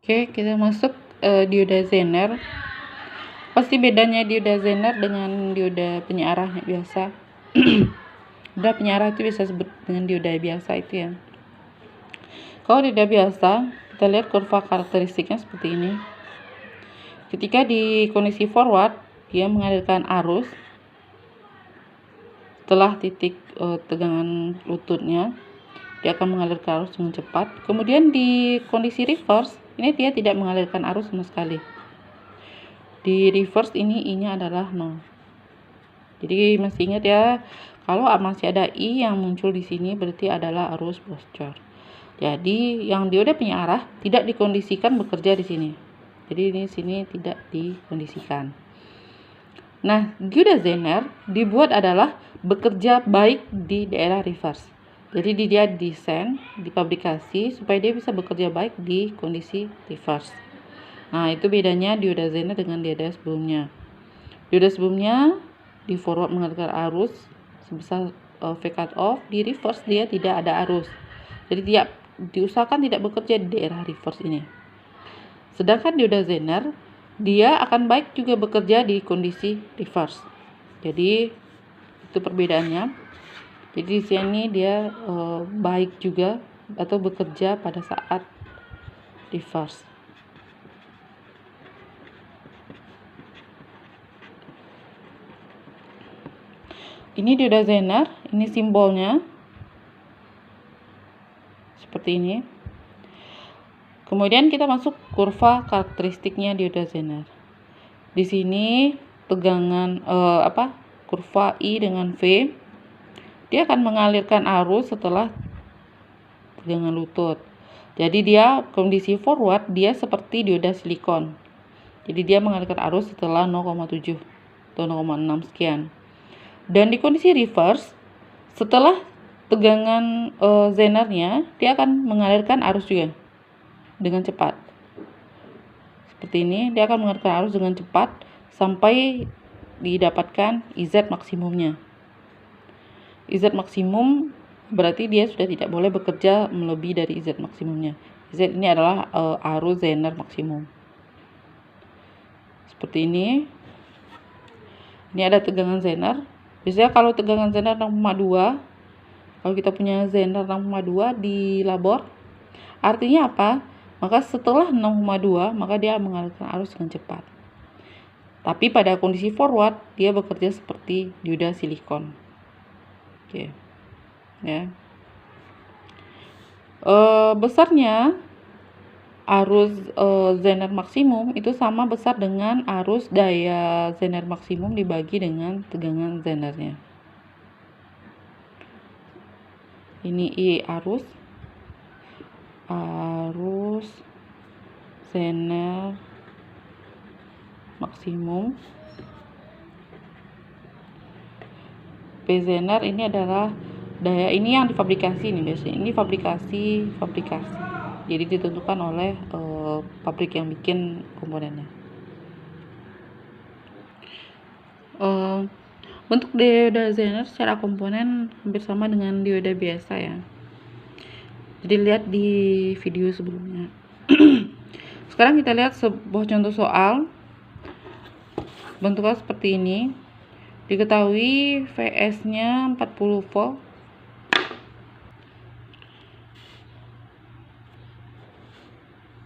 Oke, kita masuk dioda Zener. Pasti bedanya dioda Zener dengan dioda penyiarah biasa. Dioda penyiarah itu bisa sebut dengan dioda biasa itu ya. Kalau dioda biasa, kita lihat kurva karakteristiknya seperti ini. Ketika di kondisi forward, dia mengalirkan arus setelah titik tegangan lututnya. Dia akan mengalirkan arus dengan cepat. Kemudian di kondisi reverse, ini dia tidak mengalirkan arus sama sekali. Di reverse ini I-nya adalah 0. Jadi masih ingat ya, kalau masih ada I yang muncul di sini berarti adalah arus bocor. Jadi yang dioda penyiarah tidak dikondisikan bekerja di sini. Jadi ini sini tidak dikondisikan. Nah, dioda Zener dibuat adalah bekerja baik di daerah reverse. Jadi dia desain, dipabrikasi supaya dia bisa bekerja baik di kondisi reverse. Nah, itu bedanya dioda Zener dengan dioda sebelumnya. Dioda sebelumnya di forward mengalirkan arus sebesar V cut off, di reverse dia tidak ada arus. Jadi dia diusahakan tidak bekerja di daerah reverse ini. Sedangkan dioda Zener dia akan baik juga bekerja di kondisi reverse. Jadi itu perbedaannya. Jadi di sini dia baik juga atau bekerja pada saat reverse. Ini dioda Zener, ini simbolnya seperti ini. Kemudian kita masuk kurva karakteristiknya dioda Zener. Di sini tegangan kurva I dengan V. Dia akan mengalirkan arus setelah tegangan lutut. Jadi dia kondisi forward dia seperti dioda silikon. Jadi dia mengalirkan arus setelah 0,7 atau 0,6 sekian. Dan di kondisi reverse setelah tegangan Zenernya dia akan mengalirkan arus juga dengan cepat. Seperti ini, dia akan mengalirkan arus dengan cepat sampai didapatkan IZ maksimumnya. IZ maksimum berarti dia sudah tidak boleh bekerja melebihi dari IZ maksimumnya. IZ ini adalah arus Zener maksimum. Seperti ini. Ini ada tegangan Zener. Biasanya kalau tegangan Zener 6,2, kalau kita punya Zener 6,2 di labor, artinya apa? Maka setelah 6,2, maka dia mengalirkan arus dengan cepat. Tapi pada kondisi forward, dia bekerja seperti dioda silikon. Oke. Ya. Besarnya arus Zener maksimum itu sama besar dengan arus daya Zener maksimum dibagi dengan tegangan Zenernya. Ini I arus Zener maksimum. P Zener ini adalah daya, ini yang difabrikasi nih biasanya. Ini fabrikasi. Jadi ditentukan oleh pabrik yang bikin komponennya. Bentuk dioda Zener secara komponen hampir sama dengan dioda biasa ya. Jadi lihat di video sebelumnya. Sekarang kita lihat sebuah contoh soal. Bentuknya seperti ini. Diketahui VS-nya 40 volt.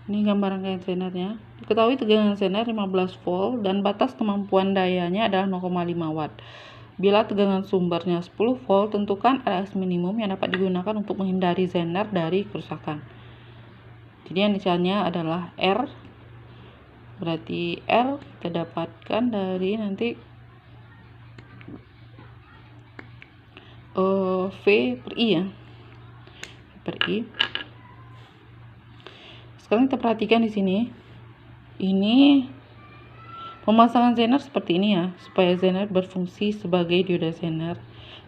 Ini gambaran kayak Zenernya. Diketahui tegangan Zener 15 volt dan batas kemampuan dayanya adalah 0,5 watt. Bila tegangan sumbernya 10 volt, tentukan RS minimum yang dapat digunakan untuk menghindari Zener dari kerusakan. Jadi yang misalnya adalah R. Berarti R kita dapatkan dari nanti V per I ya. Per I. Sekarang kita perhatikan di sini. Ini pemasangan Zener seperti ini ya, supaya Zener berfungsi sebagai dioda Zener.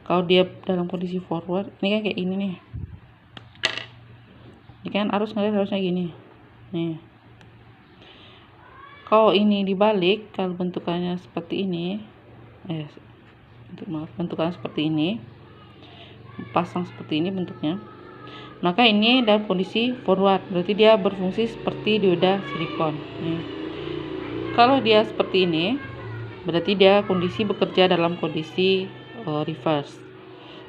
Kalau dia dalam kondisi forward, ini kan kayak ini nih. Ini kan arus ngalir harusnya gini. Nih. Kalau ini dibalik, kalau bentukannya seperti ini, bentukannya seperti ini, pasang seperti ini bentuknya. Maka ini dalam kondisi forward, berarti dia berfungsi seperti dioda silikon. Kalau dia seperti ini, berarti dia kondisi bekerja dalam kondisi reverse,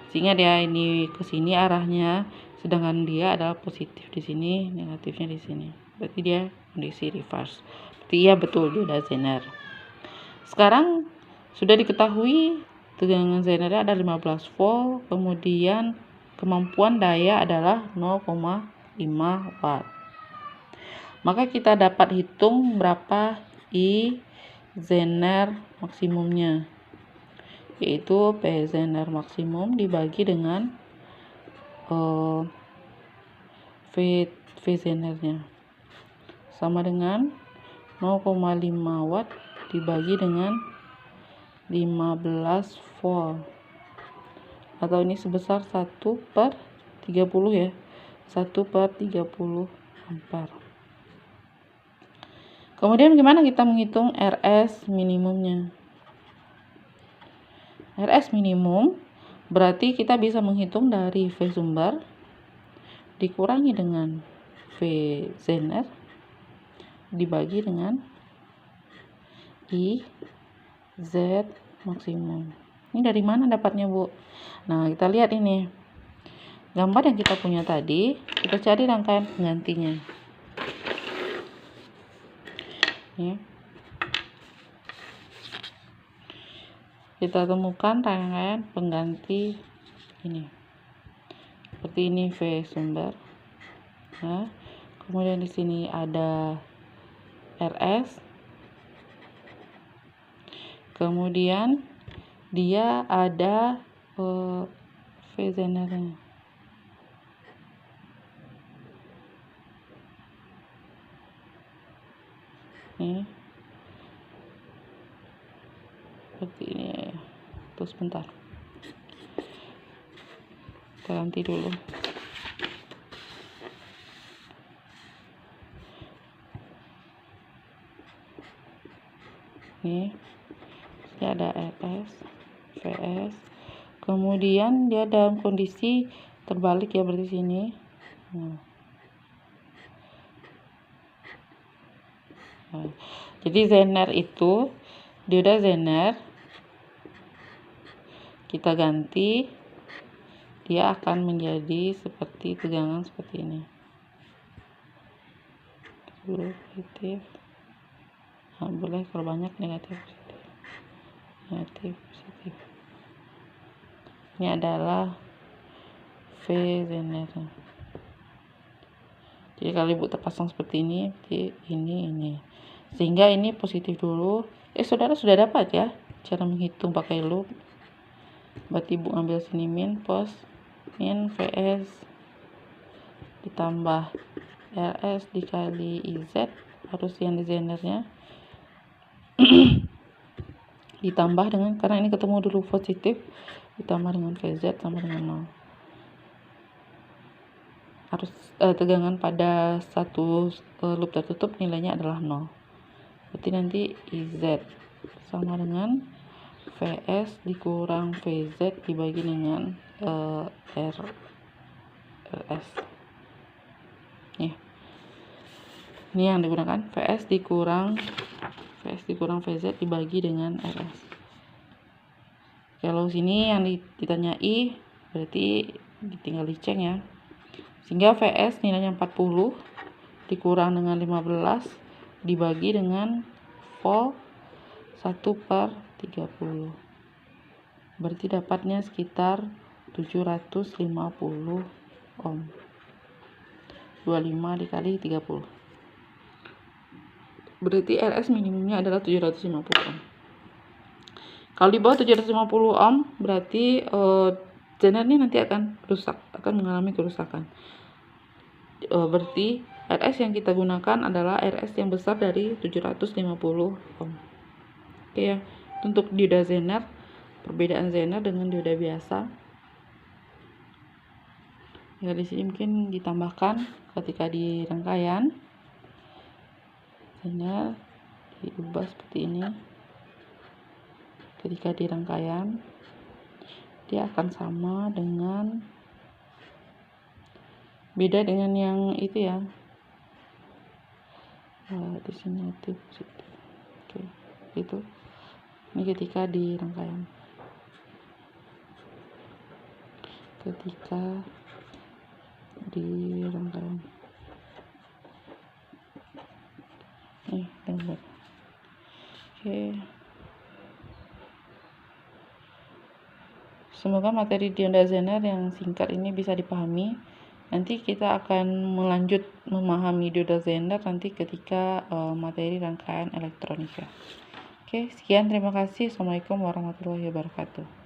sehingga dia ini ke sini arahnya, sedangkan dia adalah positif di sini, negatifnya di sini. Berarti dia kondisi reverse. Berarti iya betul dioda Zener. Sekarang sudah diketahui tegangan Zenernya ada 15 volt, kemudian kemampuan daya adalah 0,5 watt. Maka kita dapat hitung berapa I Zener maksimumnya, yaitu P Zener maksimum dibagi dengan V Zenernya, sama dengan 0,5 watt dibagi dengan 15 volt, atau ini sebesar 1/30 ya, 1/30 ampere. Kemudian gimana kita menghitung RS minimumnya? RS minimum berarti kita bisa menghitung dari V sumber dikurangi dengan V Zener dibagi dengan I Z maksimum. Ini dari mana dapatnya, Bu? Nah, kita lihat ini gambar yang kita punya tadi, kita cari rangkaian penggantinya. Nih. Kita temukan rangkaian pengganti ini. Seperti ini V sumber. Nah, kemudian di sini ada RS. Kemudian dia ada V Zenernya. Nih. Seperti ini. Terus sebentar. Kita ganti dulu. Nih. Ini ada RS, VS. Kemudian dia dalam kondisi terbalik ya, berarti sini. Nah, jadi Zener itu dioda Zener kita ganti, dia akan menjadi seperti tegangan seperti ini. Positif. Nah, boleh kalau banyak negatif positif. Negatif positif. Ini adalah V Zener. Jadi kalau Ibu terpasang seperti ini, ini. Sehingga ini positif dulu. Saudara sudah dapat ya cara menghitung pakai loop. Berarti Ibu ambil sini min pos min VS ditambah RS dikali IZ, harus yang di Zenernya ditambah dengan, karena ini ketemu dulu positif, ditambah dengan VZ sama dengan 0. Harus tegangan pada satu loop tertutup nilainya adalah 0. Berarti nanti IZ sama dengan VS dikurang VZ dibagi dengan RS. Nih. Ini yang digunakan VS dikurang VZ dibagi dengan RS. Kalau sini yang ditanyai berarti tinggal dicek ya. Sehingga VS nilainya 40 dikurang dengan 15 dibagi dengan volt 1/30. Berarti dapatnya sekitar 750 ohm. 25 dikali 30. Berarti RS minimumnya adalah 750 ohm. Kalau di bawah 750 ohm berarti Zener ini nanti akan rusak, akan mengalami kerusakan. Berarti RS yang kita gunakan adalah RS yang besar dari 750 ohm. Oke ya. Untuk dioda Zener, perbedaan Zener dengan dioda biasa. Ya, di sini mungkin ditambahkan ketika di rangkaian Zener diubah seperti ini. Ketika di rangkaian dia akan sama dengan Beda dengan yang itu ya. Di sini aktif positif. Oke, itu. Ini ketika di rangkaian. Ketika di rangkaian. Gambar. Oke. Semoga materi di Honda Zener yang singkat ini bisa dipahami. Nanti kita akan melanjut memahami Honda Zener nanti ketika materi rangkaian elektronika. Oke, sekian, terima kasih. Assalamualaikum warahmatullahi wabarakatuh.